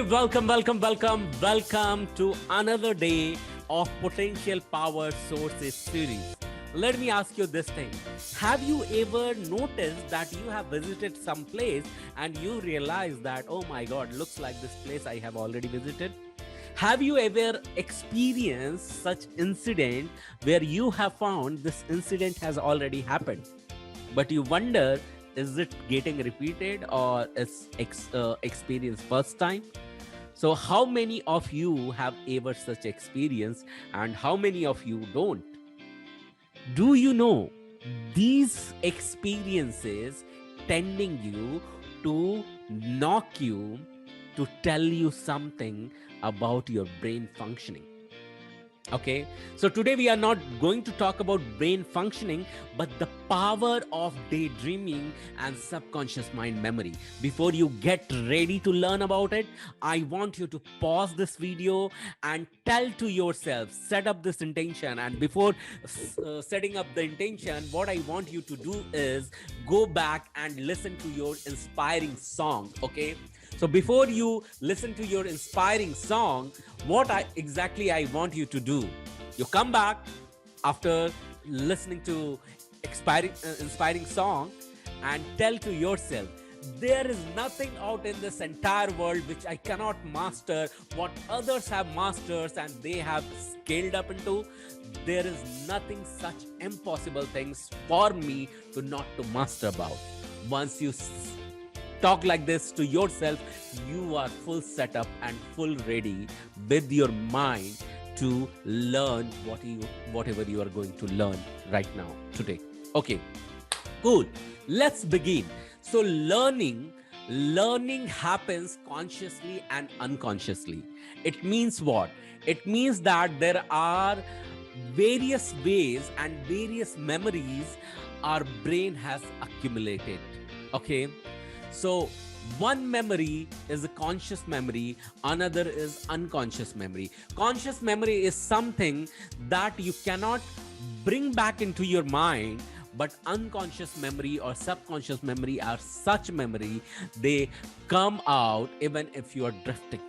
Welcome to another day of Potential Power Sources series. Let me ask you this thing. Have you ever noticed that you have visited some place and you realize that, oh my God, looks like this place I have already visited? Have you ever experienced such incident where you have found this incident has already happened, but you wonder, is it getting repeated or is experience first time? So how many of you have ever such experience and how many of you don't? Do you know these experiences tending you to knock you, to tell you something about your brain functioning? Okay, so today we are not going to talk about brain functioning, but the power of daydreaming and subconscious mind memory. Before you get ready to learn about it, I want you to pause this video and tell to yourself, set up this intention. And before setting up the intention, what I want you to do is go back and listen to your inspiring song. Okay, so before you listen to your inspiring song, what exactly I want you to do, you come back after listening to inspiring song and tell to yourself, there is nothing out in this entire world which I cannot master what others have mastered and they have scaled up into. There is nothing such impossible things for me to not to master about. Once you talk like this to yourself, you are full setup and full ready with your mind to learn whatever you are going to learn right now today. Okay, cool. Let's begin. So learning happens consciously and unconsciously. It means what? It means that there are various ways and various memories our brain has accumulated. Okay, so one memory is a conscious memory, another is unconscious memory. Conscious memory is something that you cannot bring back into your mind, but unconscious memory or subconscious memory are such memory, they come out even if you are drifting.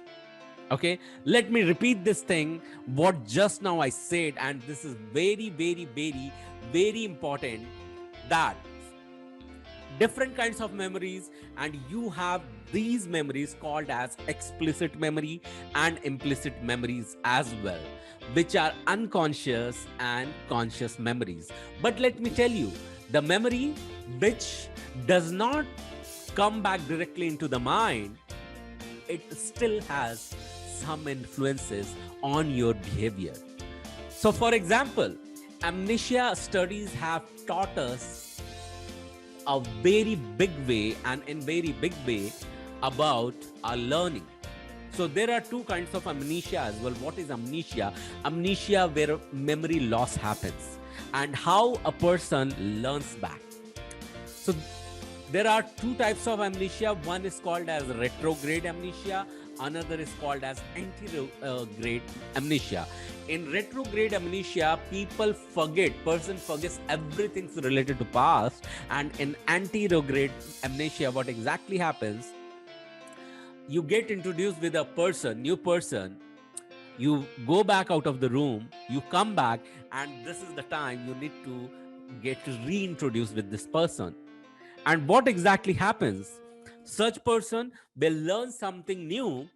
Okay, let me repeat this thing, what just now I said, and this is very, very, very, very important, that different kinds of memories, and you have these memories called as explicit memory and implicit memories as well, which are unconscious and conscious memories. But let me tell you, the memory which does not come back directly into the mind, it still has some influences on your behavior. So for example, amnesia studies have taught us a very big way and in very big way about our learning. So there are two kinds of amnesia as well. What is amnesia? Amnesia where memory loss happens and how a person learns back. So there are two types of amnesia. One is called as retrograde amnesia. Another is called as anterograde amnesia. In retrograde amnesia, person forgets everything related to past. And in anterograde amnesia, what exactly happens? You get introduced with a new person, you go back out of the room, you come back, and this is the time you need to get reintroduced with this person. And what exactly happens? Such person will learn something new,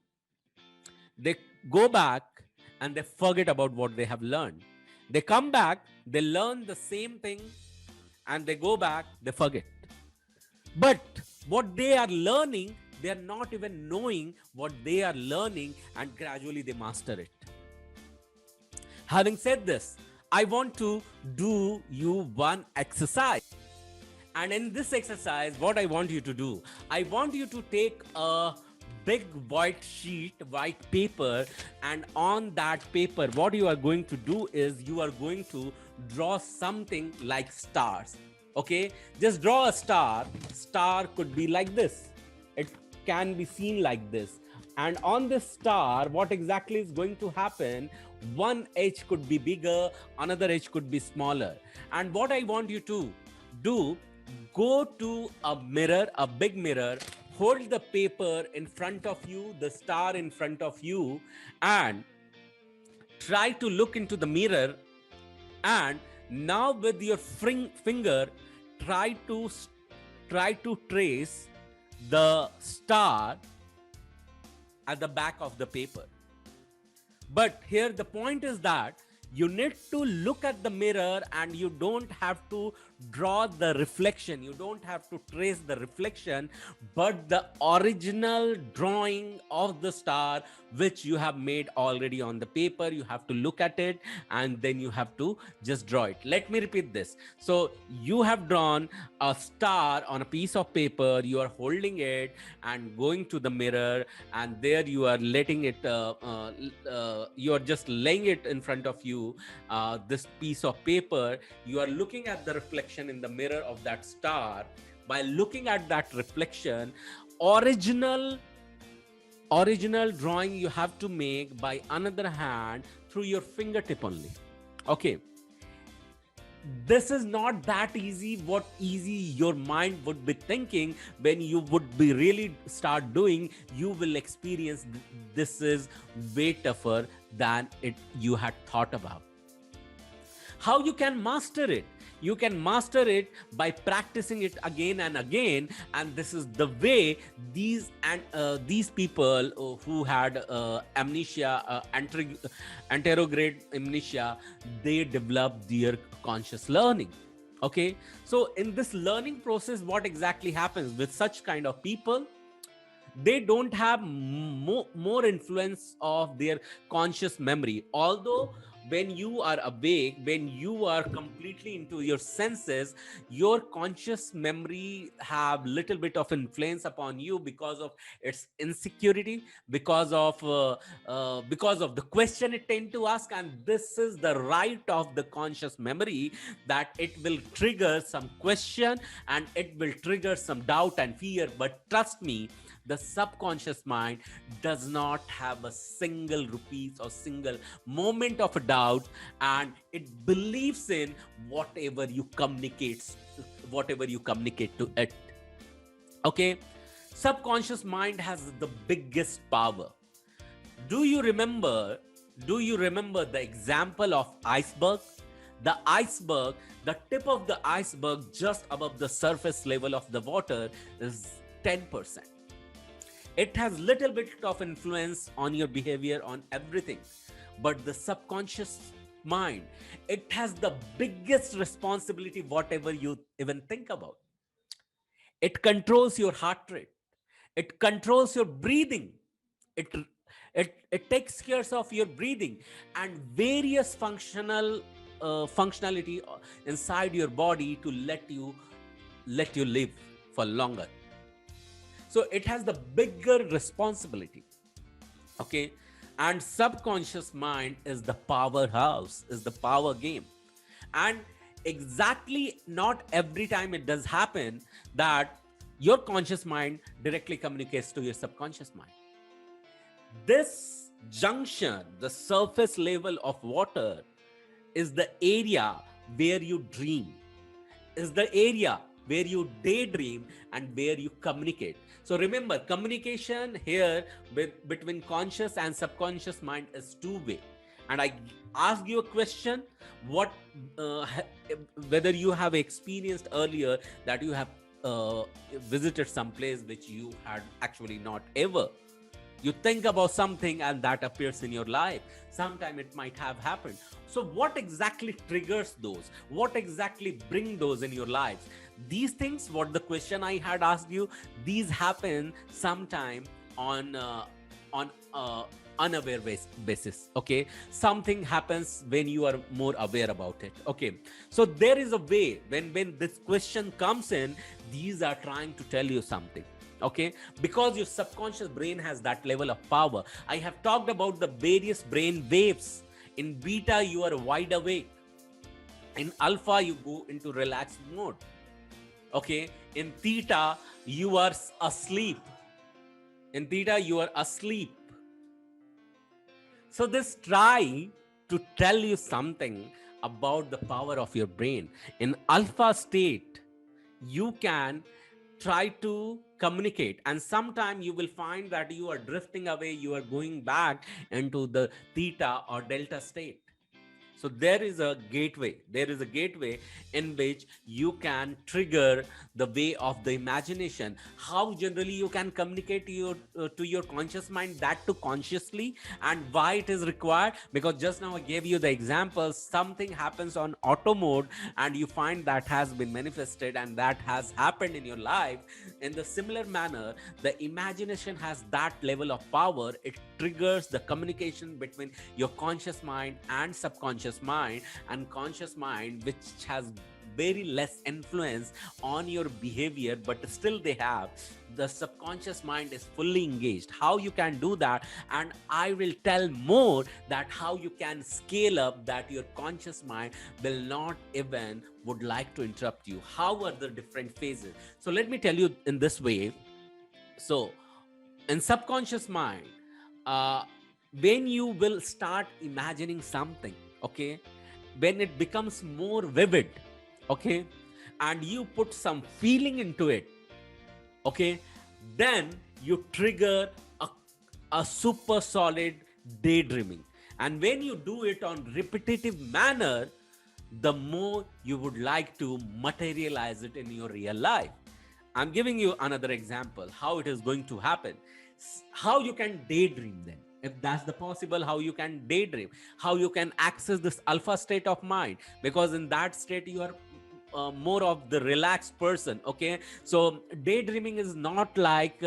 they go back and they forget about what they have learned. They come back, they learn the same thing, and they go back, they forget. But what they are learning, they are not even knowing what they are learning, and gradually they master it. Having said this, I want to do you one exercise. And in this exercise, what I want you to do, I want you to take a big white paper, and on that paper, what you are going to do is you are going to draw something like stars. Okay, just draw a star. Star could be like this. It can be seen like this. And on this star, what exactly is going to happen? One edge could be bigger, another edge could be smaller. And what I want you to do, go to a mirror, a big mirror, hold the paper in front of you, the star in front of you, and try to look into the mirror. And now with your finger, try to trace the star at the back of the paper. But here the point is that you need to look at the mirror, and you don't have to draw the reflection, you don't have to trace the reflection, but the original drawing of the star which you have made already on the paper. You have to look at it, and then you have to just draw it. Let me repeat this. So you have drawn a star on a piece of paper, you are holding it and going to the mirror, and there you are letting it you are just laying it in front of you, this piece of paper. You are looking at the reflection in the mirror of that star. By looking at that reflection, original drawing you have to make by another hand through your fingertip only. Okay, this is not that easy. What easy your mind would be thinking, when you would be really start doing, you will experience this is way tougher than it you had thought about. How you can master it? You can master it by practicing it again and again. And this is the way these people who had amnesia, anterograde amnesia, they developed their conscious learning. Okay, so in this learning process, what exactly happens with such kind of people? They don't have more influence of their conscious memory. Although when you are awake, when you are completely into your senses, your conscious memory have little bit of influence upon you because of its insecurity, because of the question it tend to ask. And this is the right of the conscious memory, that it will trigger some question, and it will trigger some doubt and fear. But trust me, the subconscious mind does not have a single rupees or single moment of a doubt, and it believes in whatever you communicate to it. Okay, subconscious mind has the biggest power. Do you remember the example of iceberg? The iceberg, the tip of the iceberg just above the surface level of the water is 10%. It has little bit of influence on your behavior, on everything. But the subconscious mind, it has the biggest responsibility, whatever you even think about. It controls your heart rate. It controls your breathing. It it takes care of your breathing and various functionality inside your body to let you live for longer. So it has the bigger responsibility. Okay, and subconscious mind is the powerhouse, is the power game. And exactly, not every time it does happen that your conscious mind directly communicates to your subconscious mind. This junction, the surface level of water, is the area where you dream, is the area where you daydream, and where you communicate. So remember, communication here between conscious and subconscious mind is two-way. And I ask you a question: what, whether you have experienced earlier that you have visited some place which you had actually not ever. You think about something and that appears in your life. Sometime it might have happened. So what exactly triggers those? What exactly bring those in your lives? These things, what the question I had asked you, these happen sometime on unaware basis. Okay, something happens when you are more aware about it. Okay, so there is a way when this question comes in, these are trying to tell you something. Okay, because your subconscious brain has that level of power. I have talked about the various brain waves. In beta, you are wide awake. In alpha, you go into relaxed mode. Okay, in theta, you are asleep. In theta, you are asleep. So this try to tell you something about the power of your brain. In alpha state, you can try to communicate, and sometime you will find that you are drifting away, you are going back into the theta or delta state. So there is a gateway in which you can trigger the way of the imagination. How generally you can communicate to your conscious mind, that to consciously, and why it is required, because just now I gave you the example, something happens on auto mode and you find that has been manifested and that has happened in your life. In the similar manner, the imagination has that level of power. It triggers the communication between your conscious mind and subconscious mind, and conscious mind, which has very less influence on your behavior, but still they have, the subconscious mind is fully engaged. How you can do that, and I will tell more that how you can scale up that your conscious mind will not even would like to interrupt you. How are the different phases? So let me tell you in this way. So in subconscious mind, uh, when you will start imagining something, okay, when it becomes more vivid, okay, and you put some feeling into it, okay, then you trigger a, a super solid daydreaming. And when you do it on repetitive manner, the more you would like to materialize it in your real life. I'm giving you another example how it is going to happen. How you can daydream then, if that's the possible, how you can daydream, how you can access this alpha state of mind, because in that state you are more of the relaxed person, okay. So daydreaming is not like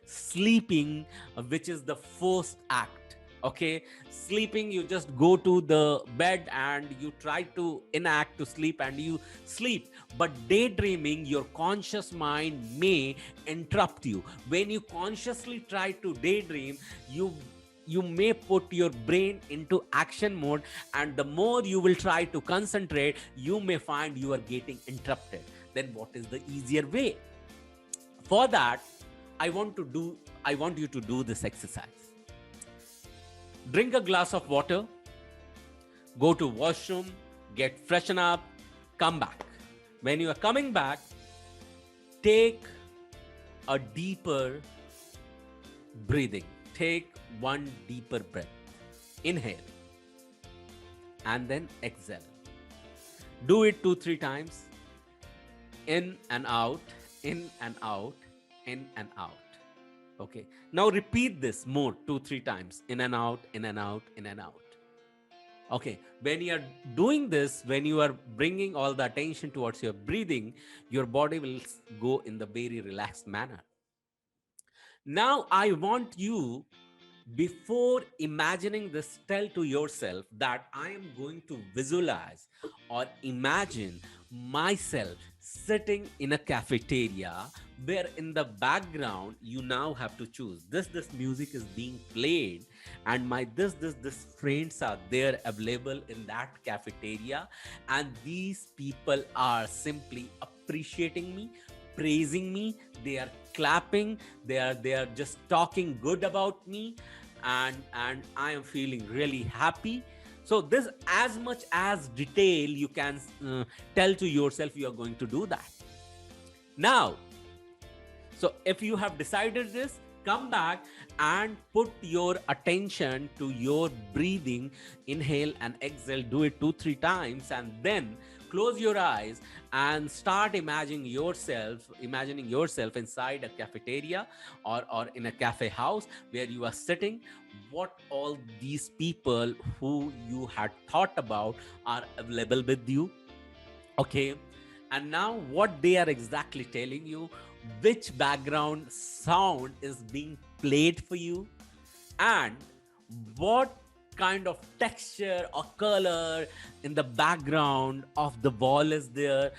sleeping, which is the first act, okay. Sleeping, you just go to the bed and you try to enact to sleep and you sleep. But daydreaming, your conscious mind may interrupt you. When you consciously try to daydream, you may put your brain into action mode, and the more you will try to concentrate, you may find you are getting interrupted. Then what is the easier way? For that, I want you to do this exercise. Drink a glass of water, go to washroom, get freshen up, come back. When you are coming back, take a deeper breathing. Take one deeper breath. Inhale and then exhale. Do it 2-3 times. In and out, in and out, in and out. Okay. Now repeat this more 2-3 times. In and out, in and out, in and out. Okay. When you are doing this, when you are bringing all the attention towards your breathing, your body will go in the very relaxed manner. Now I want you, before imagining this, tell to yourself that I am going to visualize or imagine myself sitting in a cafeteria where in the background you now have to choose this music is being played, and my this friends are there available in that cafeteria, and these people are simply appreciating me, praising me, they are clapping, they are just talking good about me, and I am feeling really happy. So this, as much as detail you can tell to yourself, you are going to do that. Now, so if you have decided this, come back and put your attention to your breathing. Inhale and exhale, do it 2-3 times, and then close your eyes and start imagining yourself inside a cafeteria, or in a cafe house where you are sitting. What all these people who you had thought about are available with you, okay. And now what they are exactly telling you, which background sound is being played for you, and what kind of texture or color in the background of the wall is there.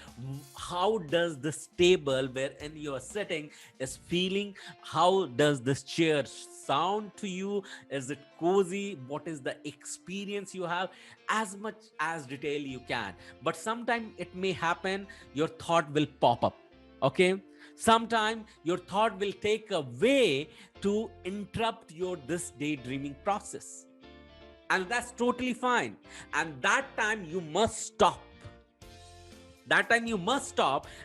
How does this table wherein you are sitting is feeling? How does this chair sound to you? Is it cozy? What is the experience you have? As much as detail you can. But sometime it may happen your thought will pop up, okay. Sometime your thought will take a way to interrupt your this daydreaming process, and that's totally fine. And that time you must stop.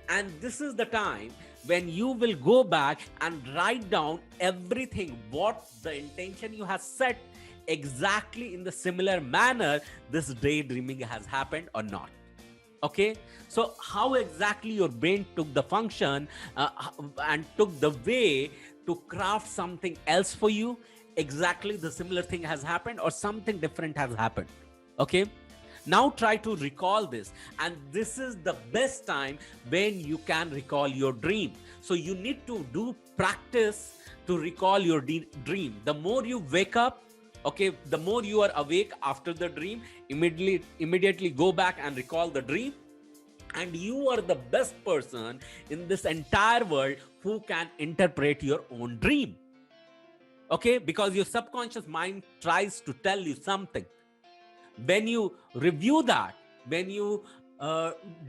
And this is the time when you will go back and write down everything, what the intention you have set, exactly in the similar manner this daydreaming has happened or not. Okay, so how exactly your brain took the function and took the way to craft something else for you, exactly the similar thing has happened or something different has happened. Okay, now try to recall this, and this is the best time when you can recall your dream. So you need to do practice to recall your dream. The more you wake up, okay, the more you are awake after the dream, immediately go back and recall the dream, and you are the best person in this entire world who can interpret your own dream. Okay, because your subconscious mind tries to tell you something. When you review that, when you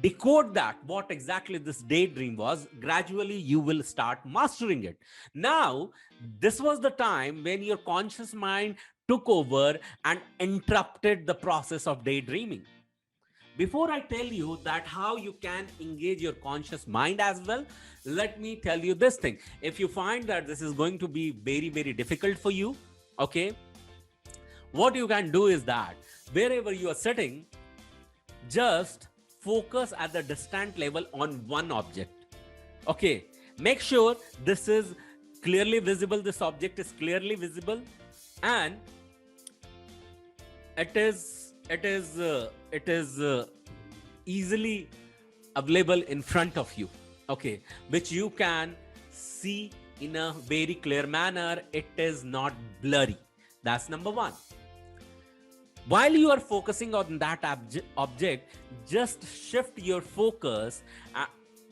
decode that, what exactly this daydream was, gradually you will start mastering it. Now, this was the time when your conscious mind took over and interrupted the process of daydreaming. Before I tell you that how you can engage your conscious mind as well, let me tell you this thing. If you find that this is going to be very, very difficult for you, okay, what you can do is that wherever you are sitting, just focus at the distant level on one object. Okay, make sure this is clearly visible, this object is clearly visible, and it is easily available in front of you. Okay, which you can see in a very clear manner. It is not blurry. That's number one. While you are focusing on that object, just shift your focus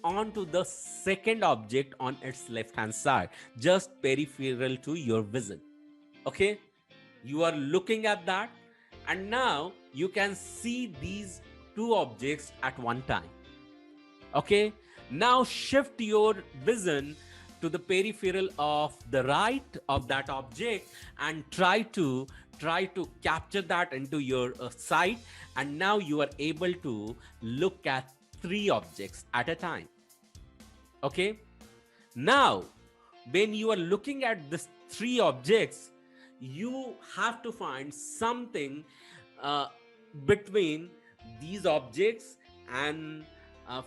onto the second object on its left hand side, just peripheral to your vision. Okay, you are looking at that, and now you can see these two objects at one time. Okay, now shift your vision to the peripheral of the right of that object and try to capture that into your sight, and now you are able to look at three objects at a time. Okay, now when you are looking at these three objects, you have to find something between these objects and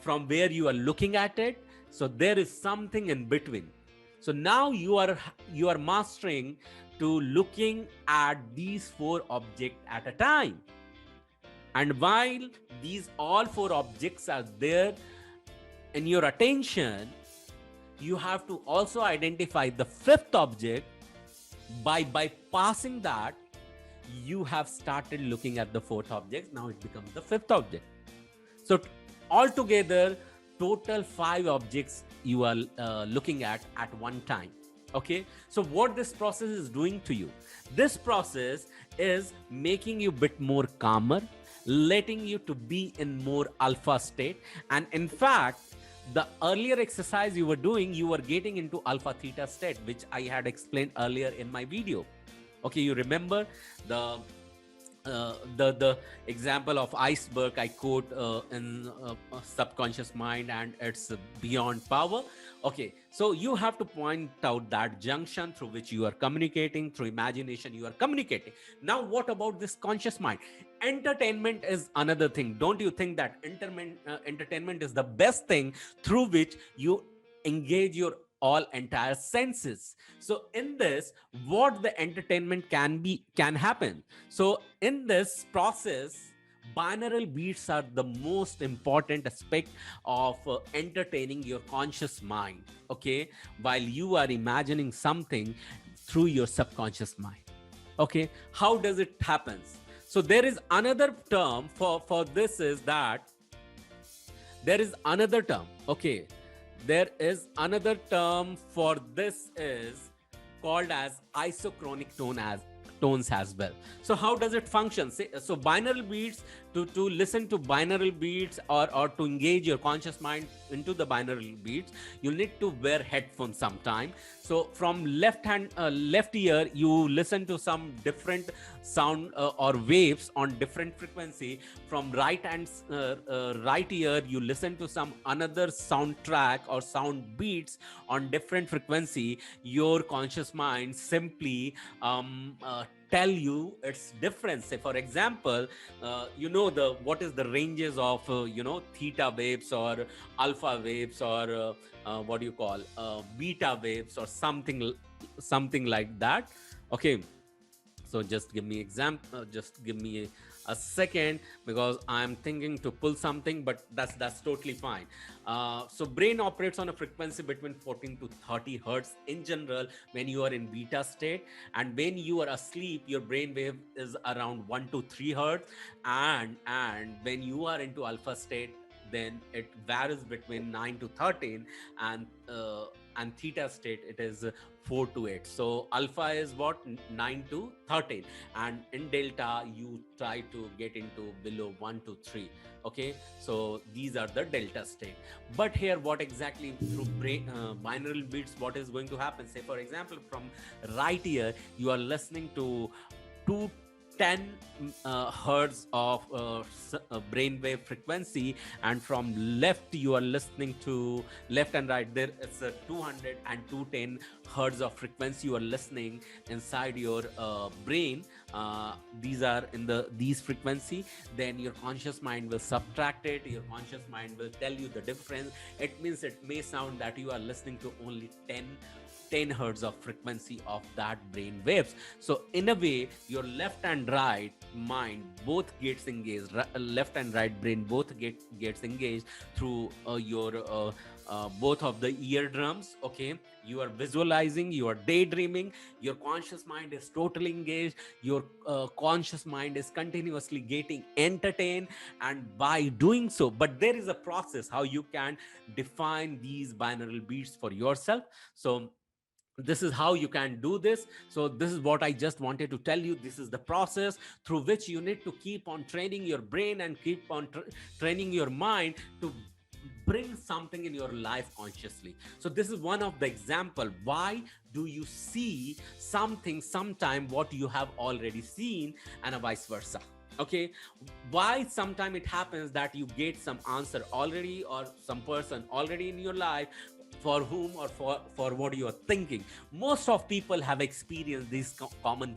from where you are looking at it. So there is something in between. So now you are mastering to looking at these four objects at a time. And while these all four objects are there in your attention, you have to also identify the fifth object. By bypassing that, you have started looking at the fourth object. Now it becomes the fifth object. So altogether, total 5 objects you are looking at one time. Okay, so what this process is doing to you, this process is making you a bit more calmer, letting you to be in more alpha state. And in fact, the earlier exercise you were doing, you were getting into alpha theta state, which I had explained earlier in my video. Okay, you remember the example of iceberg I quote in subconscious mind, and it's beyond power. Okay, so you have to point out that junction through which you are communicating, through imagination you are communicating. Now what about this conscious mind? Entertainment is another thing. Don't you think that entertainment is the best thing through which you engage your all entire senses? So in this, what the entertainment can happen. So in this process, binaural beats are the most important aspect of entertaining your conscious mind. Okay, while you are imagining something through your subconscious mind. Okay, how does it happen? So there is another term for this, is that there is another term. Okay, there is another term for this is called as isochronic tones as well. So how does it function? So binaural beats, to listen to binaural beats, or to engage your conscious mind into the binaural beats, you need to wear headphones sometime. So from left ear, you listen to some different sound or waves on different frequency. From right ear, you listen to some another soundtrack or sound beats on different frequency. Your conscious mind simply tell you its difference. Say for example, the what is the ranges of theta waves or alpha waves, or what do you call beta waves, or something like that. Okay, so just give me just give me a second, because I'm thinking to pull something, but that's totally fine. So brain operates on a frequency between 14 to 30 hertz in general when you are in beta state, and when you are asleep, your brain wave is around 1 to 3 hertz, and when you are into alpha state, then it varies between 9 to 13, and theta state, it is 4 to 8. So alpha is what, 9 to 13, and in delta you try to get into below 1 to 3. Okay, so these are the delta state. But here, what exactly through binaural beats, what is going to happen? Say for example, from right ear, you are listening to 210 hertz of brainwave frequency, and from left you are listening to left and right, there it's a 200 and 210 hertz of frequency you are listening inside your brain. These are in these frequency. Then your conscious mind will subtract it, your conscious mind will tell you the difference. It means it may sound that you are listening to only 10 hertz of frequency of that brain waves. So in a way, your left and right mind both gets engaged, left and right brain both gets engaged through your both of the eardrums. Okay, you are visualizing, you are daydreaming, your conscious mind is totally engaged, your conscious mind is continuously getting entertained, and by doing so, but there is a process how you can define these binaural beats for yourself. So this is how you can do this. So this is what I just wanted to tell you. This is the process through which you need to keep on training your brain and keep on training your mind to bring something in your life consciously. So this is one of the example. Why do you see something sometime what you have already seen, and vice versa? Okay, why sometime it happens that you get some answer already, or some person already in your life for whom or for what you are thinking. Most of people have experienced these common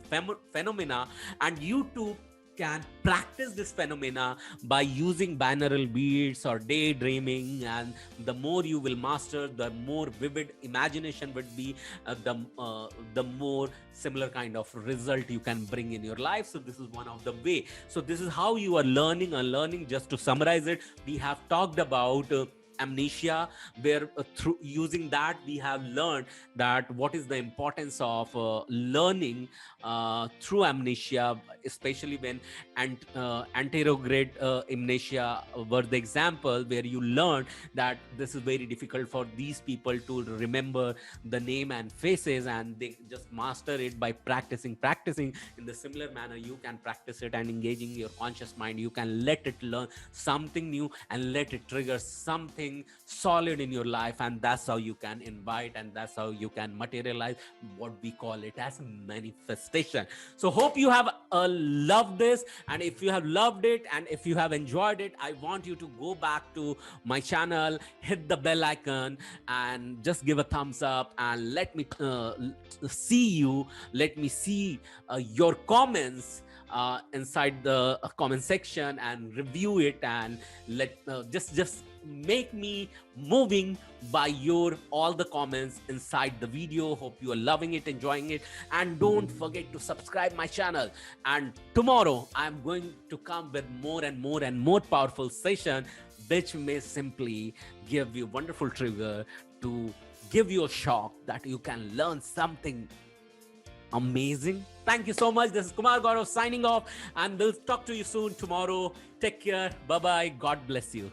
phenomena, and you too can practice this phenomena by using binaural beats or daydreaming. And the more you will master, the more vivid imagination would be, the more similar kind of result you can bring in your life. So this is one of the way. So this is how you are learning and learning. Just to summarize it, we have talked about amnesia, where through using that we have learned that what is the importance of learning through amnesia, especially when anterograde amnesia were the example, where you learn that this is very difficult for these people to remember the name and faces, and they just master it by practicing. In the similar manner, you can practice it and engaging your conscious mind. You can let it learn something new and let it trigger something solid in your life, and that's how you can invite, and that's how you can materialize what we call it as manifestation. So hope you have loved this, and if you have loved it and if you have enjoyed it, I want you to go back to my channel, hit the bell icon, and just give a thumbs up, and let me see your comments inside the comment section, and review it, and let just make me moving by your all the comments inside the video. Hope you are loving it, enjoying it, and don't forget to subscribe my channel. And tomorrow I'm going to come with more and more powerful session, which may simply give you wonderful trigger to give you a shock that you can learn something amazing. Thank you so much. This is Kumar Gaurav signing off, and we'll talk to you soon tomorrow. Take care. Bye bye. God bless you.